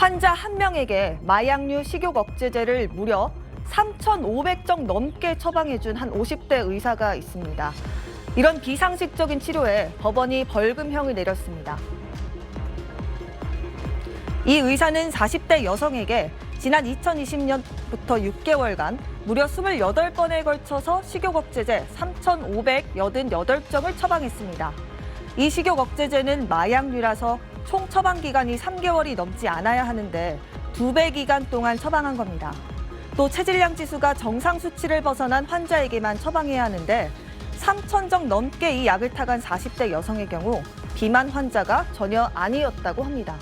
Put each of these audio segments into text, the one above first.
환자 1명에게 마약류 식욕 억제제를 무려 3,500정 넘게 처방해준 한 50대 의사가 있습니다. 이런 비상식적인 치료에 법원이 벌금형을 내렸습니다. 이 의사는 40대 여성에게 지난 2020년부터 6개월간 무려 28번에 걸쳐서 식욕 억제제 3,588정을 처방했습니다. 이 식욕 억제제는 마약류라서 총 처방 기간이 3개월이 넘지 않아야 하는데 2배 기간 동안 처방한 겁니다. 또 체질량 지수가 정상 수치를 벗어난 환자에게만 처방해야 하는데 3,000정 넘게 이 약을 타간 40대 여성의 경우 비만 환자가 전혀 아니었다고 합니다.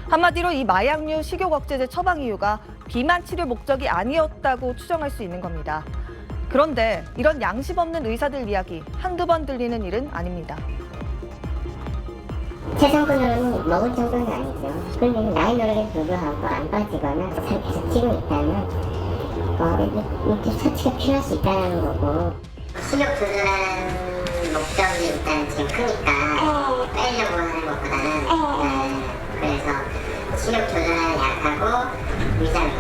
한마디로 이 마약류 식욕 억제제 처방 이유가 비만 치료 목적이 아니었다고 추정할 수 있는 겁니다. 그런데 이런 양심 없는 의사들 이야기 한두 번 들리는 일은 아닙니다. 최상급으로는 먹을 정도는 아니죠. 그런데 나이 노력에 불구하고 안 빠지거나 계속 찌고 있다면 이렇게 처치가 필요할 수 있다는 거고. 식욕 조절하는 목적이 일단 지금 크니까 빼려고 하는 것보다는 그래서 식욕 조절하는 약하고 위장약.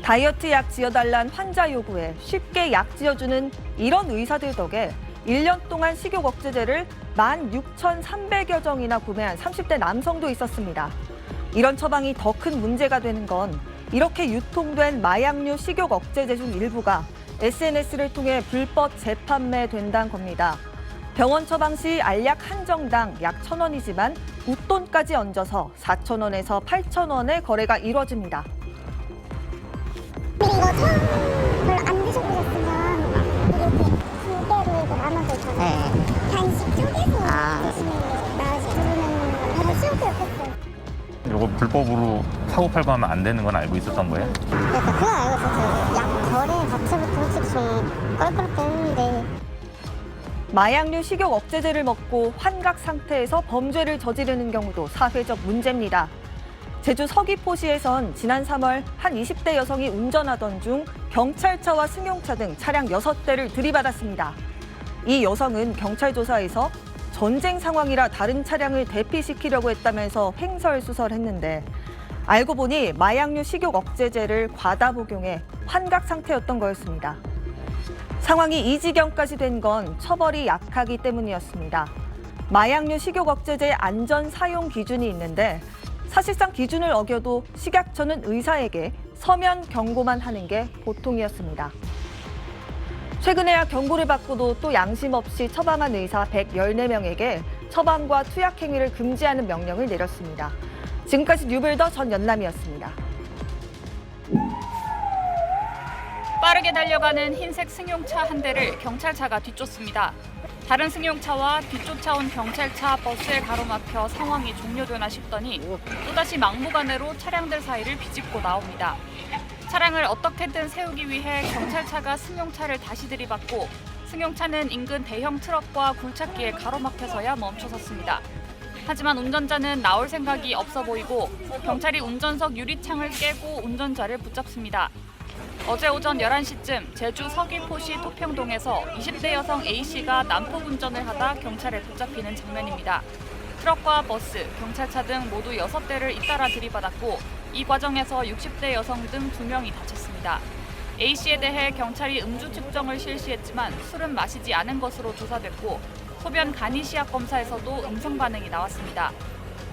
다이어트 약 지어달란 환자 요구에 쉽게 약 지어주는 이런 의사들 덕에 1년 동안 식욕 억제제를 16,300여 정이나 구매한 30대 남성도 있었습니다. 이런 처방이 더 큰 문제가 되는 건 이렇게 유통된 마약류 식욕 억제제 중 일부가 SNS를 통해 불법 재판매된다는 겁니다. 병원 처방 시 알약 한 정당 약 1,000원이지만 웃돈까지 얹어서 4,000원에서 8,000원의 거래가 이뤄집니다. 이거 처음 별로 안 드셔보셨으면 이렇게 두 개로 나눠서 있잖아요. 간식 쪼개서 드시는 게 나으시 부르는 건 쉬울 게 없겠어요. 이거 불법으로 사고 팔고 하면 안 되는 건 알고 있었던 거예요? 그러니까 그건 알고 있었어요. 약 거래 자체부터 솔직히 좀 껄끄럽겠는데. 마약류 식욕 억제제를 먹고 환각 상태에서 범죄를 저지르는 경우도 사회적 문제입니다. 제주 서귀포시에선 지난 3월 한 20대 여성이 운전하던 중 경찰차와 승용차 등 차량 6대를 들이받았습니다. 이 여성은 경찰 조사에서 전쟁 상황이라 다른 차량을 대피시키려고 했다면서 횡설수설했는데 알고 보니 마약류 식욕 억제제를 과다 복용해 환각 상태였던 거였습니다. 상황이 이 지경까지 된 건 처벌이 약하기 때문이었습니다. 마약류 식욕 억제제의 안전 사용 기준이 있는데 사실상 기준을 어겨도 식약처는 의사에게 서면 경고만 하는 게 보통이었습니다. 최근에야 경고를 받고도 또 양심 없이 처방한 의사 114명에게 처방과 투약 행위를 금지하는 명령을 내렸습니다. 지금까지 뉴빌더 전연남이었습니다. 빠르게 달려가는 흰색 승용차 한 대를 경찰차가 뒤쫓습니다. 다른 승용차와 뒤쫓아온 경찰차 버스에 가로막혀 상황이 종료되나 싶더니 또다시 막무가내로 차량들 사이를 비집고 나옵니다. 차량을 어떻게든 세우기 위해 경찰차가 승용차를 다시 들이받고 승용차는 인근 대형 트럭과 굴착기에 가로막혀서야 멈춰섰습니다. 하지만 운전자는 나올 생각이 없어 보이고 경찰이 운전석 유리창을 깨고 운전자를 붙잡습니다. 어제 오전 11시쯤 제주 서귀포시 토평동에서 20대 여성 A씨가 난폭 운전을 하다 경찰에 붙잡히는 장면입니다. 트럭과 버스, 경찰차 등 모두 6대를 잇따라 들이받았고 이 과정에서 60대 여성 등 2명이 다쳤습니다. A씨에 대해 경찰이 음주 측정을 실시했지만 술은 마시지 않은 것으로 조사됐고 소변 간이 시약 검사에서도 음성 반응이 나왔습니다.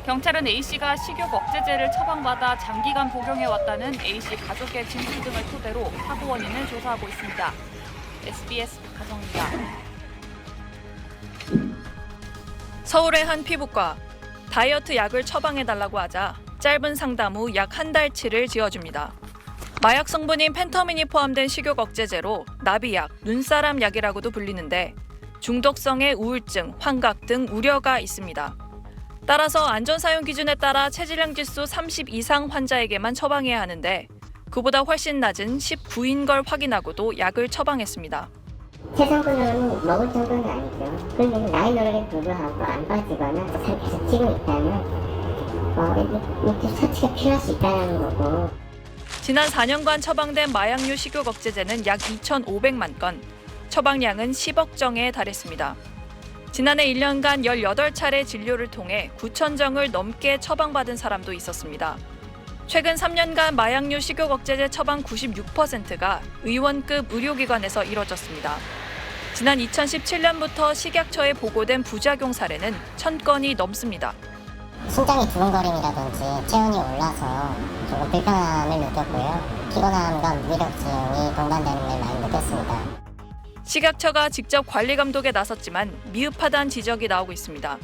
경찰은 A씨가 식욕 억제제를 처방받아 장기간 복용해왔다는 A씨 가족의 진술 등을 토대로 사고 원인을 조사하고 있습니다. SBS 박하정입니다. 서울의 한 피부과, 다이어트 약을 처방해달라고 하자 짧은 상담 후 약 한 달치를 지어줍니다. 마약 성분인 펜터민이 포함된 식욕 억제제로 나비약, 눈사람 약이라고도 불리는데 중독성의 우울증, 환각 등 우려가 있습니다. 따라서 안전사용 기준에 따라 체질량 지수 30 이상 환자에게만 처방해야 하는데 그보다 훨씬 낮은 19인 걸 확인하고도 약을 처방했습니다. 최상급으로는 먹을 정도는 아니죠. 그런데 나이 노력에 불구하고 안 빠지거나 계속 찌고 있다면 이렇게 처치가 필요할 수 있다는 거고. 지난 4년간 처방된 마약류 식욕 억제제는 약 2,500만 건, 처방량은 10억 정에 달했습니다. 지난해 1년간 18차례 진료를 통해 9,000정을 넘게 처방받은 사람도 있었습니다. 최근 3년간 마약류 식욕 억제제 처방 96%가 의원급 의료기관에서 이뤄졌습니다. 지난 2017년부터 식약처에 보고된 부작용 사례는 1,000건이 넘습니다. 심장이 두근거림이라든지 체온이 올라서 조금 불편함을 느꼈고요. 피곤함과 무기력증이 동반되는 걸 많이 느꼈습니다. 식약처가 직접 관리 감독에 나섰지만 미흡하다는 지적이 나오고 있습니다.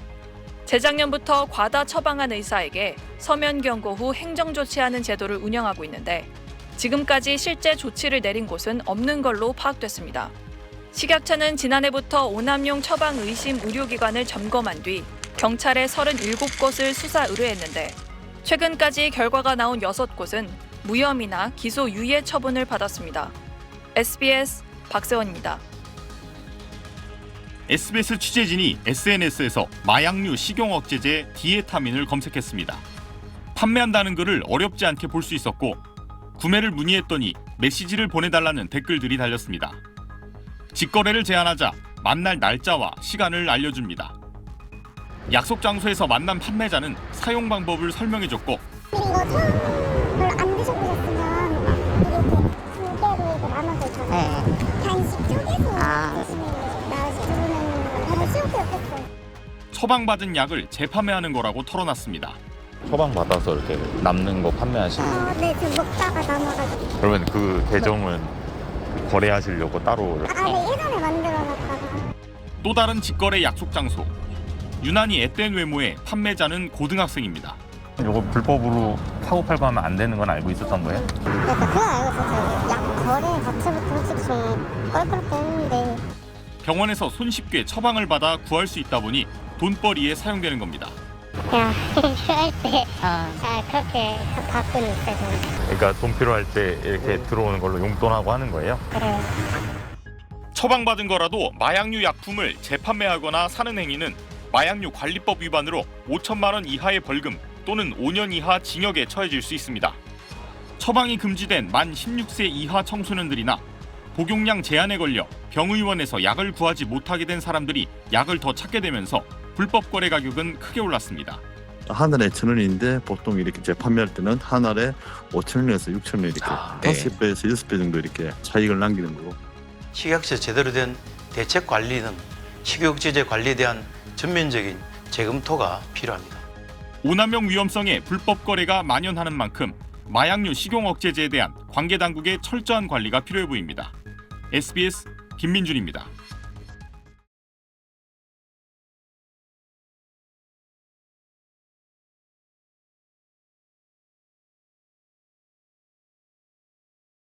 재작년부터 과다 처방한 의사에게 서면 경고 후 행정 조치하는 제도를 운영하고 있는데 지금까지 실제 조치를 내린 곳은 없는 걸로 파악됐습니다. 식약처는 지난해부터 오남용 처방 의심 의료기관을 점검한 뒤 경찰에 37곳을 수사 의뢰했는데 최근까지 결과가 나온 6곳은 무혐의나 기소 유예 처분을 받았습니다. SBS 박세원입니다. SBS 취재진이 SNS에서 마약류 식용 억제제 디에타민을 검색했습니다. 판매한다는 글을 어렵지 않게 볼 수 있었고 구매를 문의했더니 메시지를 보내달라는 댓글들이 달렸습니다. 직거래를 제안하자 만날 날짜와 시간을 알려줍니다. 약속 장소에서 만난 판매자는 사용 방법을 설명해줬고 이거 처음 별로 안 드셔보셨으면 이렇게 두 개로 나눠서 있잖아요. 간식 쪼개서 드시면 나으시 두르는 건 되게 쉬웠게 없었어요. 처방받은 약을 재판매하는 거라고 털어놨습니다. 처방받아서 이렇게 남는 거 판매하시는 네, 지금 먹다가 남아가지고. 그러면 그 계정은 거래하시려고 따로 이렇게 네, 예전에 만들어놨다가. 또 다른 직거래 약속 장소. 유난히 앳된 외모의 판매자는 고등학생입니다. 이거 불법으로 사고 팔고 하면 안 되는 건 알고 있었던 거예요? 그거 알고 있었어요. 약 거래 자체부터 솔직히 좀 껄끄럽게 했는데. 병원에서 손쉽게 처방을 받아 구할 수 있다 보니 돈벌이에 사용되는 겁니다. 그냥 필요할 때 그렇게 갖고는 있어요. 저는. 그러니까 돈 필요할 때 이렇게 들어오는 걸로 용돈하고 하는 거예요? 그래요. 처방받은 거라도 마약류 약품을 재판매하거나 사는 행위는 마약류 관리법 위반으로 5천만 원 이하의 벌금 또는 5년 이하 징역에 처해질 수 있습니다. 처방이 금지된 만 16세 이하 청소년들이나 복용량 제한에 걸려 병의원에서 약을 구하지 못하게 된 사람들이 약을 더 찾게 되면서 불법 거래 가격은 크게 올랐습니다. 한 알에 1,000원인데 보통 이렇게 재판매할 때는 한 알에 5,000원에서 6,000원 이렇게 5배에서 6배 정도 이렇게 차익을 남기는 거고. 식약처 제대로 된 대책 관리 등 식욕제제 관리에 대한 전면적인 재검토가 필요합니다. 오남용 위험성의 불법 거래가 만연하는 만큼 마약류 식용 억제제에 대한 관계 당국의 철저한 관리가 필요해 보입니다. SBS 김민준입니다.